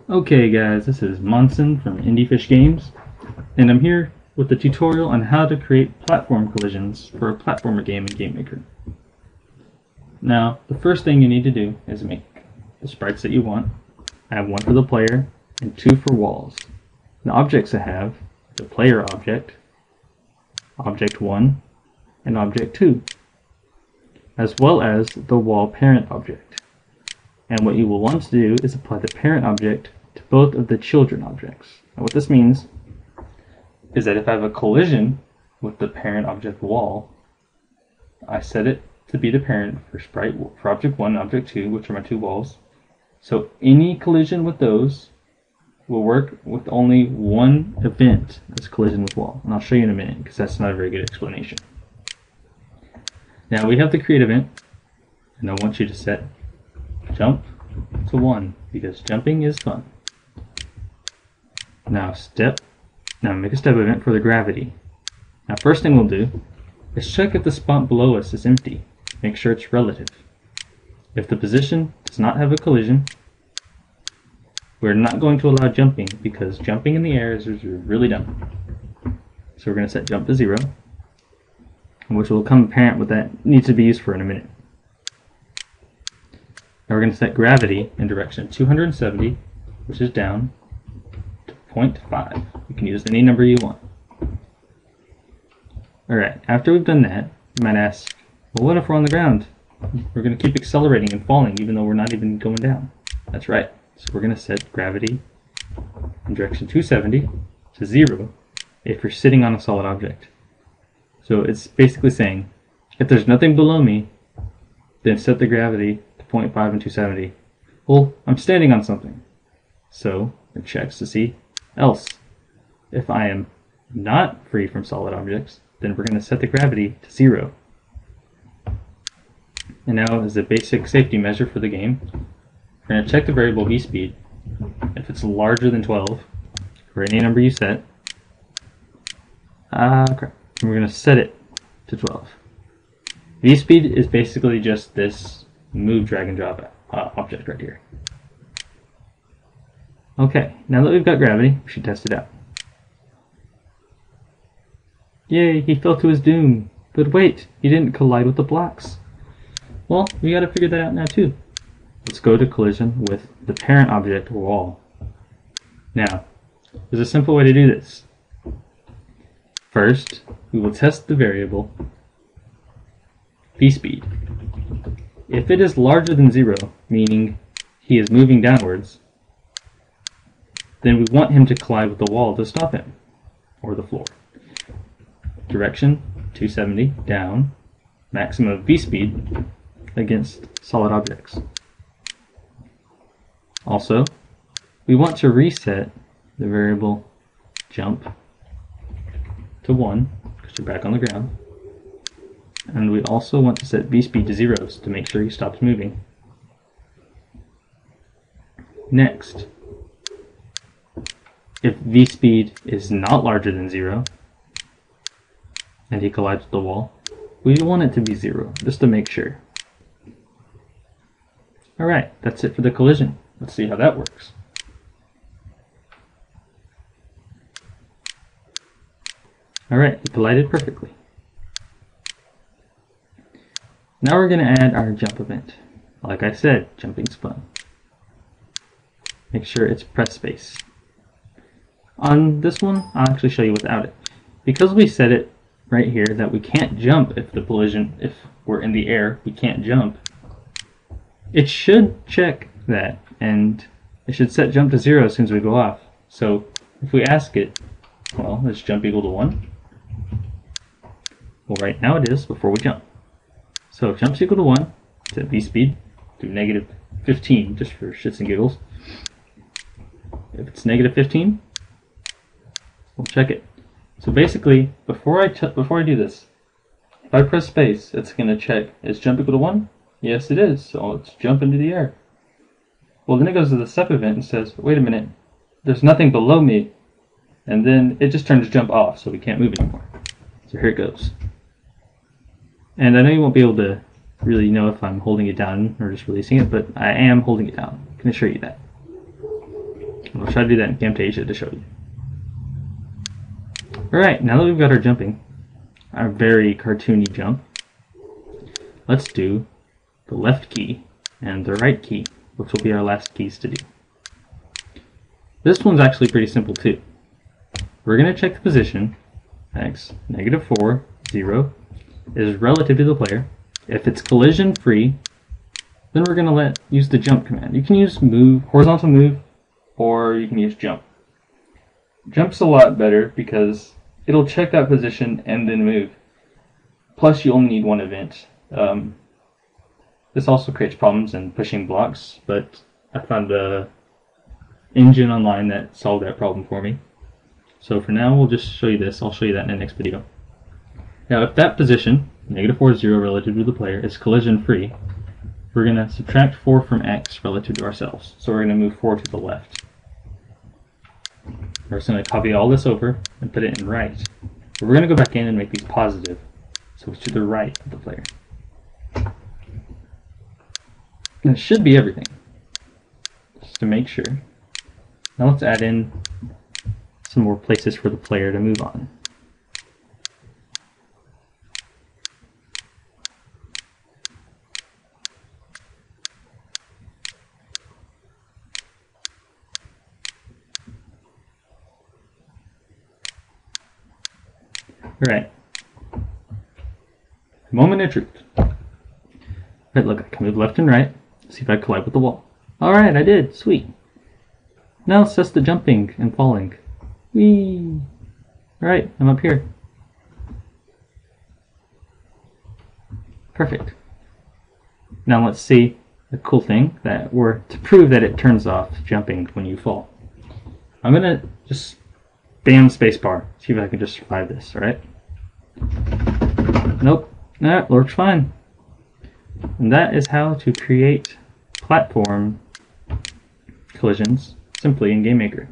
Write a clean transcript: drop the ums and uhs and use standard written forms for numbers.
Okay guys, this is Monsin from Indiefish Games, and I'm here with the tutorial on how to create platform collisions for a platformer game in GameMaker. Now, the first thing you need to do is make the sprites that you want. I have one for the player and two for walls. The objects I have, the player object, object 1, and object 2, as well as the wall parent object. And what you will want to do is apply the parent object to both of the children objects. And what this means is that if I have a collision with the parent object wall, I set it to be the parent for sprite for object 1 and object 2, which are my two walls. So any collision with those will work with only one event as collision with wall. And I'll show you in a minute because that's not a very good explanation. Now we have the create event, and I want you to set jump to 1 because jumping is fun. Now make a step event for the gravity. Now first thing we'll do is check if the spot below us is empty. Make sure it's relative. If the position does not have a collision, we're not going to allow jumping because jumping in the air is really dumb. So we're going to set jump to 0, which will become apparent what that needs to be used for in a minute. Now we're going to set gravity in direction 270, which is down, to 0.5. You can use any number you want. Alright, after we've done that, you might ask, well, what if we're on the ground? We're going to keep accelerating and falling even though we're not even going down. That's right. So we're going to set gravity in direction 270 to 0 if you're sitting on a solid object. So it's basically saying, if there's nothing below me, then set the gravity to 0.5 and 270. Well, I'm standing on something. So it checks to see else. If I am not free from solid objects, then we're going to set the gravity to 0. And now, as a basic safety measure for the game, we're going to check the variable v-speed. If it's larger than 12, or any number you set, we're going to set it to 12. V-speed is basically just this move, drag, and drop object right here. Okay, now that we've got gravity, we should test it out. Yay, he fell to his doom. But wait, he didn't collide with the blocks. Well, we got to figure that out now too. Let's go to collision with the parent object wall. Now, there's a simple way to do this. First, we will test the variable v-speed. If it is larger than 0, meaning he is moving downwards, then we want him to collide with the wall to stop him, or the floor. Direction 270 down, maximum v-speed against solid objects. Also, we want to reset the variable jump to 1 because you're back on the ground, and we also want to set v-speed to 0 to make sure he stops moving. Next, if v-speed is not larger than 0 and he collides with the wall, we want it to be 0 just to make sure. Alright, that's it for the collision. Let's see how that works. Alright, it collided perfectly. Now we're going to add our jump event. Like I said, jumping's fun. Make sure it's press space. On this one, I'll actually show you without it. Because we set it right here that we can't jump if we're in the air, we can't jump. It should check that, and it should set jump to 0 as soon as we go off. So if we ask it, well, is jump equal to 1? Well, right now it is before we jump. So if jump's equal to 1, set v-speed to negative 15, just for shits and giggles. If it's negative 15, we'll check it. So basically, before I do this, if I press space, it's going to check, is jump equal to 1? Yes, it is, so let's jump into the air. Well, then it goes to the step event and says, wait a minute, there's nothing below me. And then it just turns jump off, so we can't move anymore. So here it goes. And I know you won't be able to really know if I'm holding it down or just releasing it, but I am holding it down. I can assure you that. try to do that in Camtasia to show you. Alright, now that we've got our jumping, our very cartoony jump, let's do the left key and the right key, which will be our last keys to do. This one's actually pretty simple too. We're going to check the position, x, -4, 0, is relative to the player. If it's collision free, then we're going to use the jump command. You can use move, horizontal move, or you can use jump. Jump's a lot better because it'll check that position and then move. Plus, you only need one event. This also creates problems in pushing blocks, but I found an engine online that solved that problem for me. So for now, we'll just show you this. I'll show you that in the next video. Now, if that position, -4, 0 relative to the player, is collision free, we're going to subtract 4 from x relative to ourselves. So we're going to move 4 to the left. We're just going to copy all this over and put it in right. But we're going to go back in and make these positive, so it's to the right of the player. That should be everything, just to make sure. Now let's add in some more places for the player to move on. Alright. Moment of truth. Right, look, I can move left and right. See if I collide with the wall. Alright, I did. Sweet. Now let's test the jumping and falling. Whee! Alright, I'm up here. Perfect. Now let's see the cool thing to prove that it turns off jumping when you fall. I'm gonna just spam spacebar. See if I can just survive this, alright? Nope. That works fine. And that is how to create platform collisions simply in GameMaker.